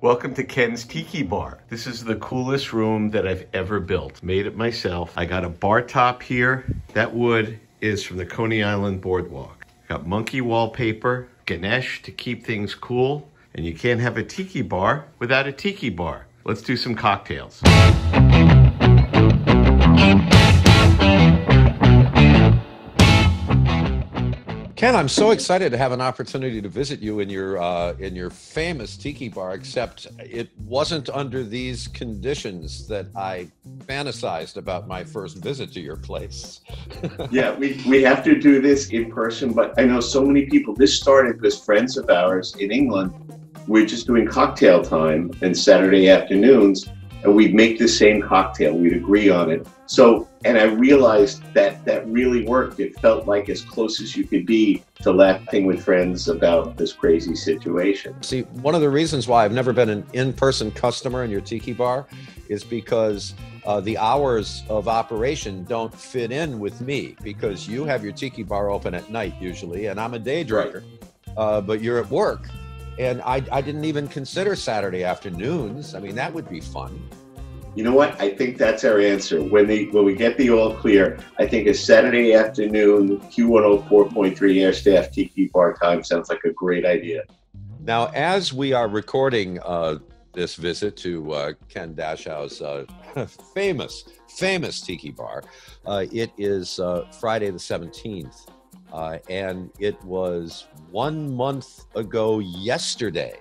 Welcome to Ken's Tiki Bar. This is the coolest room that I've ever built. Made it myself. I got a bar top here. That wood is from the Coney Island Boardwalk. Got monkey wallpaper, Ganesh to keep things cool, and you can't have a tiki bar without a tiki bar. Let's do some cocktails. Ken, I'm so excited to have an opportunity to visit you in your famous tiki bar, except it wasn't under these conditions that I fantasized about my first visit to your place. Yeah, we have to do this in person, but I know so many people. This started with friends of ours in England. We're just doing cocktail time and Saturday afternoons, and we'd make the same cocktail. We'd agree on it. And I realized that really worked. It felt like as close as you could be to laughing with friends about this crazy situation. See, one of the reasons why I've never been an in-person customer in your tiki bar is because the hours of operation don't fit in with me, because you have your tiki bar open at night usually, and I'm a day drinker, but you're at work. And I didn't even consider Saturday afternoons. I mean, that would be fun. You know what? I think that's our answer. When we get the all clear, I think a Saturday afternoon Q104.3 Air Staff Tiki Bar time sounds like a great idea. Now, as we are recording this visit to Ken Dashow's famous Tiki Bar, it is Friday the 17th. And it was 1 month ago yesterday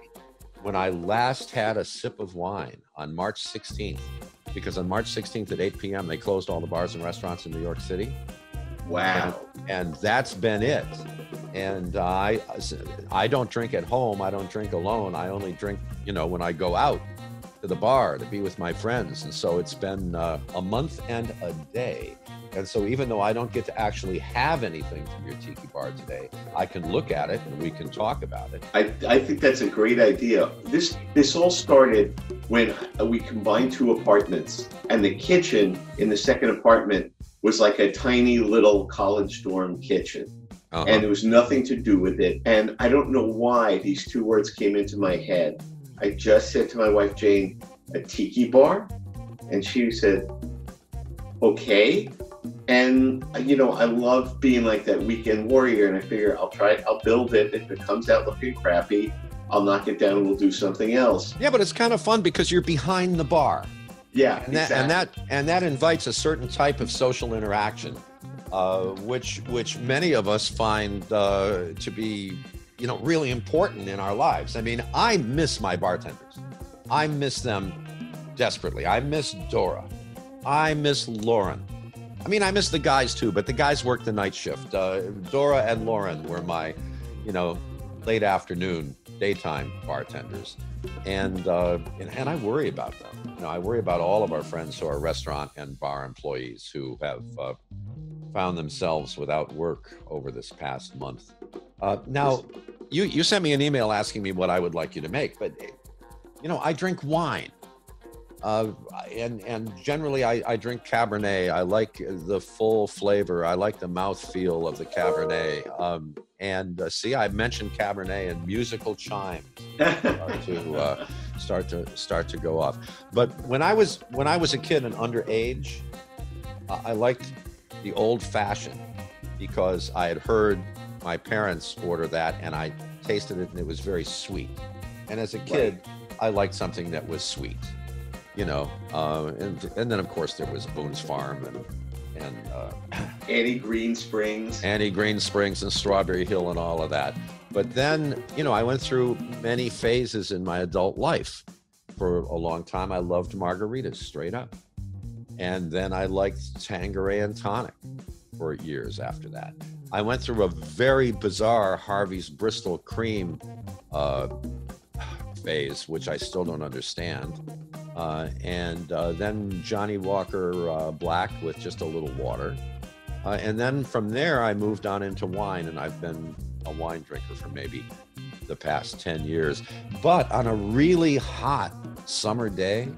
when I last had a sip of wine on March 16th, because on March 16th at 8 p.m. they closed all the bars and restaurants in New York City. Wow. And that's been it. And I don't drink at home. I don't drink alone. I only drink, when I go out to the bar to be with my friends. And so it's been a month and a day. And so even though I don't get to actually have anything from your tiki bar today, I can look at it and we can talk about it. I think that's a great idea. This all started when we combined two apartments, and the kitchen in the second apartment was like a tiny little college dorm kitchen. And there was nothing to do with it. And I don't know why these two words came into my head. I just said to my wife, Jane, a tiki bar? And she said, okay. And, I love being like that weekend warrior, and I figure I'll build it. If it comes out looking crappy, I'll knock it down and we'll do something else. Yeah, but it's kind of fun because you're behind the bar. Yeah, exactly. And that invites a certain type of social interaction, which many of us find to be, really important in our lives. I mean, I miss my bartenders. I miss them desperately. I miss Dora. I miss Lauren. I mean, I miss the guys too, but the guys work the night shift. Dora and Lauren were my, late afternoon, daytime bartenders. And I worry about them. I worry about all of our friends who are restaurant and bar employees who have found themselves without work over this past month. Now, you sent me an email asking me what I would like you to make, but, I drink wine. And generally I drink Cabernet. I like the full flavor. I like the mouthfeel of the Cabernet. See, I mentioned Cabernet and musical chimes start to go off. But when I was a kid and underage, I liked the old fashioned because I had heard my parents order that and I tasted it and it was very sweet. And as a kid, I liked something that was sweet. And then of course there was Boone's Farm and Annie Green Springs and Strawberry Hill and all of that. But then, I went through many phases in my adult life. For a long time, I loved margaritas straight up. And then I liked Tanqueray and tonic for years after that. I went through a very bizarre Harvey's Bristol cream phase, which I still don't understand. And then Johnny Walker Black with just a little water. And then from there, I moved on into wine, and I've been a wine drinker for maybe the past 10 years. But on a really hot summer day,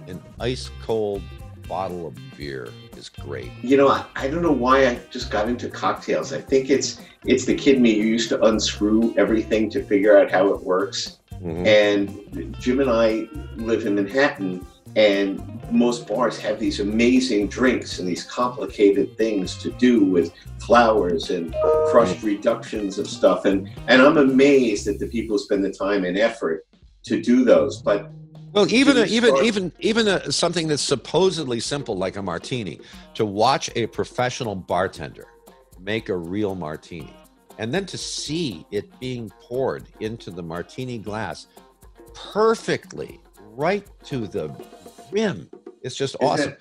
an ice cold bottle of beer is great. I don't know why I just got into cocktails. I think it's the kid me who used to unscrew everything to figure out how it works. And Jim and I live in Manhattan, and most bars have these amazing drinks and these complicated things to do with flowers and crushed reductions of stuff. And I'm amazed at the people who spend the time and effort to do those. But well, even something that's supposedly simple like a martini, to watch a professional bartender make a real martini, and then to see it being poured into the martini glass perfectly, right to the rim. It's just awesome.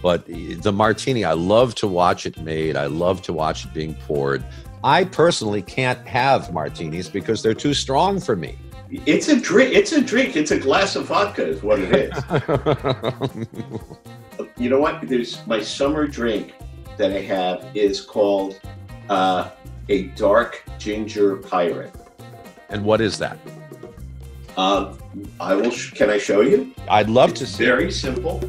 But the martini, I love to watch it made. I love to watch it being poured. I personally can't have martinis because they're too strong for me. It's a drink. It's a glass of vodka is what it is. You know what? There's my summer drink that I have is called a dark ginger pirate. And what is that? I will. Can I show you? I'd love to see. Very simple.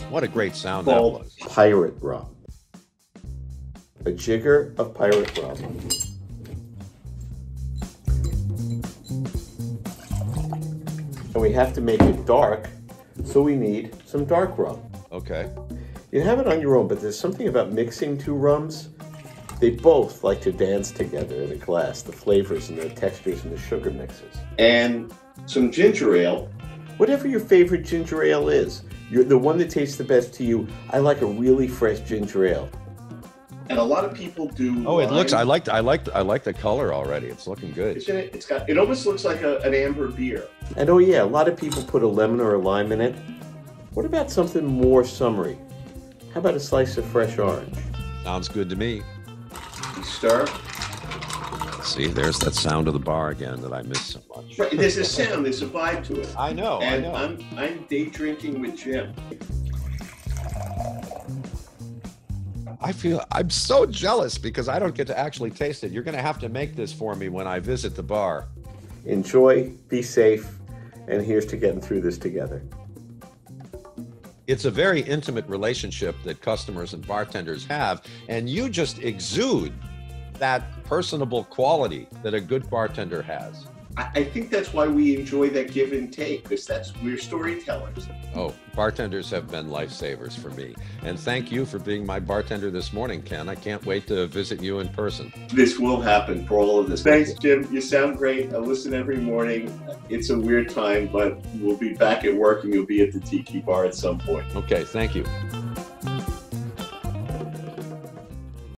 What a great sound that was. Pirate rum. A jigger of pirate rum. And we have to make it dark, so we need some dark rum. Okay. You have it on your own, but there's something about mixing two rums. They both like to dance together in a glass, the flavors and the textures and the sugar mixes. And some ginger ale. Whatever your favorite ginger ale is, you're the one that tastes the best to you. I like a really fresh ginger ale. And a lot of people do. Oh, it looks. I like the color already. It's looking good. Isn't it? It almost looks like an amber beer. And oh yeah, a lot of people put a lemon or a lime in it. What about something more summery? How about a slice of fresh orange? Sounds good to me. You stir. See, there's that sound of the bar again that I miss so much. Right, there's a sound, there's a vibe to it. I know. And I know. I'm day drinking with Jim. I'm so jealous because I don't get to actually taste it. You're going to have to make this for me when I visit the bar. Enjoy, be safe, and here's to getting through this together. It's a very intimate relationship that customers and bartenders have, and you just exude that personable quality that a good bartender has. I think that's why we enjoy that give and take, because we're storytellers. Oh, bartenders have been lifesavers for me. And thank you for being my bartender this morning, Ken. I can't wait to visit you in person. This will happen for all of this. Thanks, Jim. You sound great. I listen every morning. It's a weird time, but we'll be back at work and you'll be at the Tiki Bar at some point. Okay, thank you.